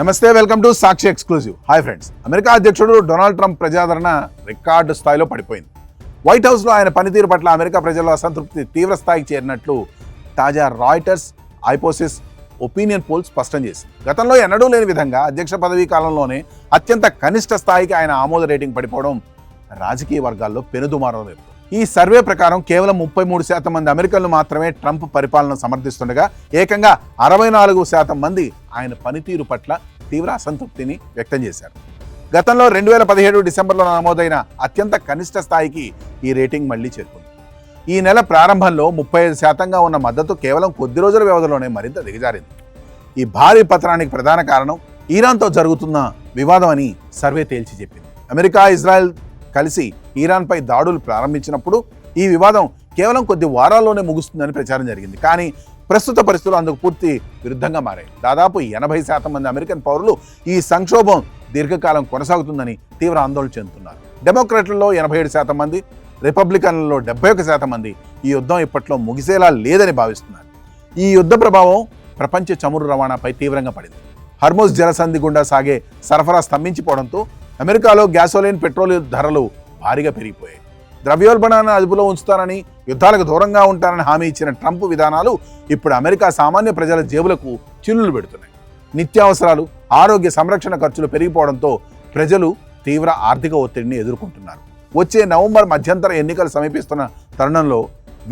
నమస్తే, welcome to Sakshi exclusive. Hi friends, America అధ్యక్షుడు Donald Trump ప్రజాదరణ రికార్డు స్థాయిలో పడిపోయింది. వైట్ హౌస్లో ఆయన పనితీరు పట్ల అమెరికా ప్రజల్లో అసంతృప్తి తీవ్ర స్థాయికి చేరినట్లు తాజా రాయిటర్స్ ఐపోసిస్ ఒపీనియన్ పోల్ స్పష్టం చేసింది. గతంలో ఎన్నడూ లేని విధంగా అధ్యక్ష పదవీ కాలంలోనే అత్యంత కనిష్ట స్థాయికి ఆయన ఆమోద రేటింగ్ పడిపోవడం రాజకీయ వర్గాల్లో పెనుదుమారం రేపుతోంది. ఈ సర్వే ప్రకారం కేవలం 33% మంది అమెరికన్లు మాత్రమే ట్రంప్ పరిపాలన సమర్థిస్తుండగా ఏకంగా 64% మంది ఆయన పనితీరు పట్ల తీవ్ర అసంతృప్తిని వ్యక్తం చేశారు. గతంలో 2017 డిసెంబర్లో నమోదైన అత్యంత కనిష్ట స్థాయికి ఈ రేటింగ్ మళ్లీ చేరుకుంది. ఈ నెల ప్రారంభంలో 35%గా ఉన్న మద్దతు కేవలం కొద్ది రోజుల వ్యవధిలోనే మరింత దిగజారింది. ఈ భారీ పతనానికి ప్రధాన కారణం ఇరాన్తో జరుగుతున్న వివాదం అని సర్వే తేల్చి చెప్పింది. అమెరికా, ఇజ్రాయెల్ కలిసి ఇరాన్పై దాడులు ప్రారంభించినప్పుడు ఈ వివాదం కేవలం కొద్ది వారాల్లోనే ముగుస్తుందని ప్రచారం జరిగింది. కానీ ప్రస్తుత పరిస్థితులు అందుకు పూర్తి విరుద్ధంగా మారాయి. దాదాపు 80% మంది అమెరికన్ పౌరులు ఈ సంక్షోభం దీర్ఘకాలం కొనసాగుతుందని తీవ్ర ఆందోళన చెందుతున్నారు. డెమోక్రాట్లలో 87% మంది, రిపబ్లికన్లలో 71% మంది ఈ యుద్ధం ఇప్పట్లో ముగిసేలా లేదని భావిస్తున్నారు. ఈ యుద్ధ ప్రభావం ప్రపంచ చమురు రవాణాపై తీవ్రంగా పడింది. హర్మోజ్ జలసంధి గుండా సాగే సరఫరా స్తంభించిపోవడంతో అమెరికాలో గ్యాసోలిన్, పెట్రోల్ ధరలు భారీగా పెరిగిపోయాయి. ద్రవ్యోల్బణాన్ని అదుపులో ఉంచుతారని, యుద్ధాలకు దూరంగా ఉంటారని హామీ ఇచ్చిన ట్రంప్ విధానాలు ఇప్పుడు అమెరికా సామాన్య ప్రజల జేబులకు చిల్లులు పెడుతున్నాయి. నిత్యావసరాలు, ఆరోగ్య సంరక్షణ ఖర్చులు పెరిగిపోవడంతో ప్రజలు తీవ్ర ఆర్థిక ఒత్తిడిని ఎదుర్కొంటున్నారు. వచ్చే నవంబర్ మధ్యంతర ఎన్నికలు సమీపిస్తున్న తరుణంలో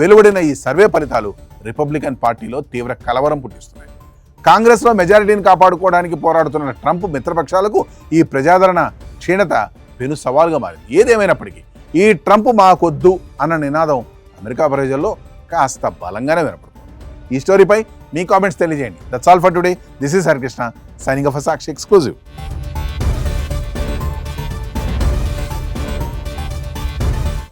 వెలువడిన ఈ సర్వే ఫలితాలు రిపబ్లికన్ పార్టీలో తీవ్ర కలవరం పుట్టిస్తున్నాయి. కాంగ్రెస్లో మెజారిటీని కాపాడుకోవడానికి పోరాడుతున్న ట్రంప్ మిత్రపక్షాలకు ఈ ప్రజాదరణ క్షీణత పెను సవాల్గా మారింది. ఏదేమైనప్పటికీ ఈ ట్రంప్ మాకొద్దు అన్న నినాదం అమెరికా ప్రజల్లో కాస్త బలంగానే వినపడుతుంది. ఈ స్టోరీపై మీ కామెంట్స్ తెలియజేయండి. That's all for today. This is Harikrishna signing off Sakshi exclusive.